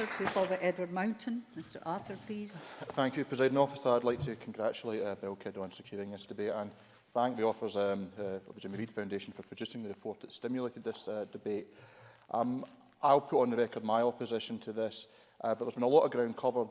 Arthur, to be followed by Edward Mountain. Mr Arthur, please. Thank you, Presiding Officer. I'd like to congratulate Bill Kidd on securing this debate and thank the authors of the Jimmy Reid Foundation for producing the report that stimulated this debate. I'll put on the record my opposition to this, but there's been a lot of ground covered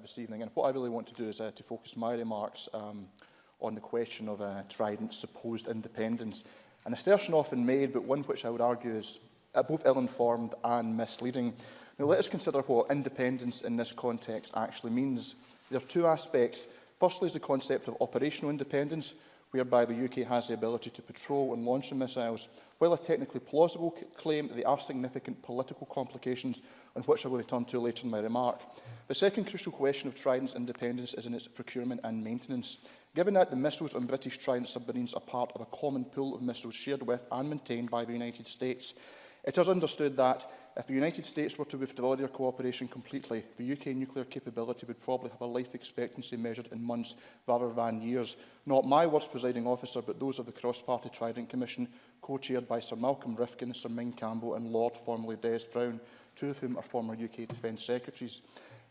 this evening, and what I really want to do is to focus my remarks on the question of Trident's supposed independence. An assertion often made, but one which I would argue is both ill-informed and misleading. Now, let us consider what independence in this context actually means. There are two aspects. Firstly is the concept of operational independence, whereby the UK has the ability to patrol and launch the missiles. While a technically plausible claim, there are significant political complications on which I will return to later in my remark. The second crucial question of Trident's independence is in its procurement and maintenance. Given that the missiles on British Trident submarines are part of a common pool of missiles shared with and maintained by the United States, it is understood that if the United States were to withdraw their cooperation completely, the UK nuclear capability would probably have a life expectancy measured in months rather than years. Not my words, Presiding Officer, but those of the Cross-Party Trident Commission, co-chaired by Sir Malcolm Rifkin, Sir Ming Campbell and Lord formerly Des Brown, two of whom are former UK Defence Secretaries.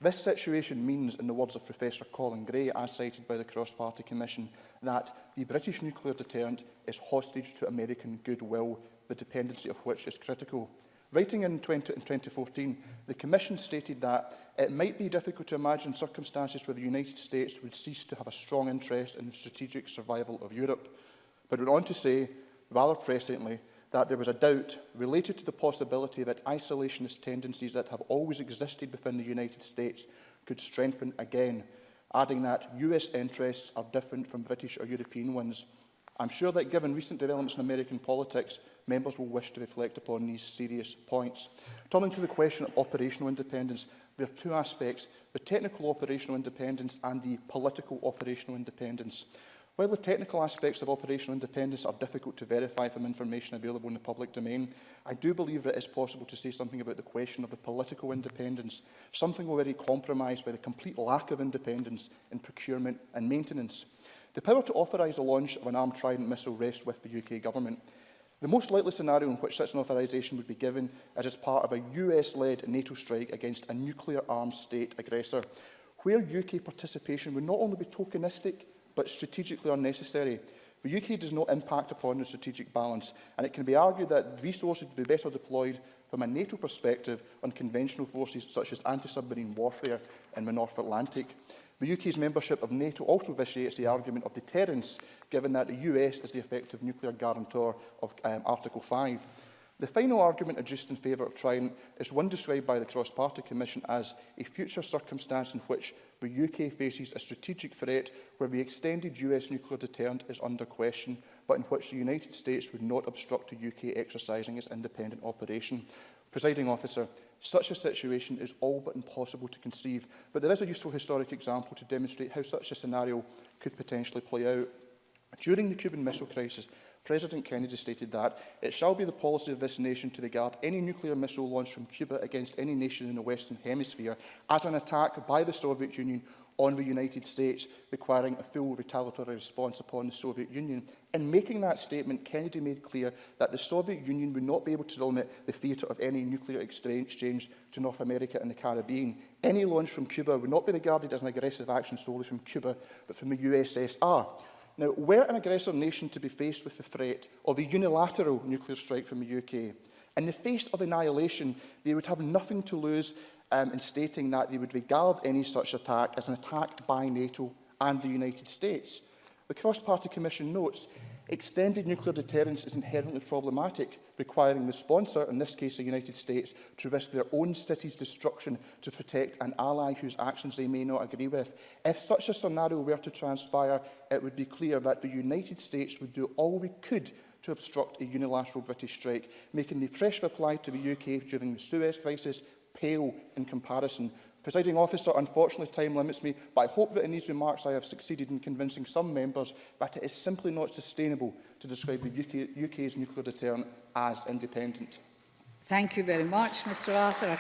This situation means, in the words of Professor Colin Gray, as cited by the Cross-Party Commission, that the British nuclear deterrent is hostage to American goodwill, the dependency of which is critical. Writing in 2014, the Commission stated that it might be difficult to imagine circumstances where the United States would cease to have a strong interest in the strategic survival of Europe, but went on to say, rather presciently, that there was a doubt related to the possibility that isolationist tendencies that have always existed within the United States could strengthen again, adding that US interests are different from British or European ones. I'm sure that given recent developments in American politics, members will wish to reflect upon these serious points. Turning to the question of operational independence, there are two aspects: the technical operational independence and the political operational independence. While the technical aspects of operational independence are difficult to verify from information available in the public domain, I do believe that it is possible to say something about the question of the political independence, something already compromised by the complete lack of independence in procurement and maintenance. The power to authorise the launch of an armed Trident missile rests with the UK Government. The most likely scenario in which such an authorisation would be given is as part of a US-led NATO strike against a nuclear-armed state aggressor, where UK participation would not only be tokenistic, but strategically unnecessary. The UK does not impact upon the strategic balance, and it can be argued that resources would be better deployed from a NATO perspective on conventional forces such as anti-submarine warfare in the North Atlantic. The UK's membership of NATO also vitiates the argument of deterrence, given that the US is the effective nuclear guarantor of Article 5. The final argument adduced in favour of Trident is one described by the Cross-Party Commission as a future circumstance in which the UK faces a strategic threat where the extended US nuclear deterrent is under question, but in which the United States would not obstruct the UK exercising its independent operation. Presiding Officer, such a situation is all but impossible to conceive, but there is a useful historic example to demonstrate how such a scenario could potentially play out. During the Cuban Missile Crisis, President Kennedy stated that it shall be the policy of this nation to regard any nuclear missile launched from Cuba against any nation in the Western Hemisphere as an attack by the Soviet Union on the United States, requiring a full retaliatory response upon the Soviet Union. In making that statement, Kennedy made clear that the Soviet Union would not be able to limit the theatre of any nuclear exchange to North America and the Caribbean. Any launch from Cuba would not be regarded as an aggressive action solely from Cuba, but from the USSR. Now, were an aggressor nation to be faced with the threat of a unilateral nuclear strike from the UK, in the face of annihilation, they would have nothing to lose in stating that they would regard any such attack as an attack by NATO and the United States. The Cross-Party Commission notes, extended nuclear deterrence is inherently problematic, requiring the sponsor, in this case the United States, to risk their own city's destruction to protect an ally whose actions they may not agree with. If such a scenario were to transpire, it would be clear that the United States would do all we could to obstruct a unilateral British strike, making the pressure applied to the UK during the Suez crisis pale in comparison. Presiding Officer, unfortunately time limits me, but I hope that in these remarks I have succeeded in convincing some members that it is simply not sustainable to describe the UK's nuclear deterrent as independent. Thank you very much, Mr Arthur.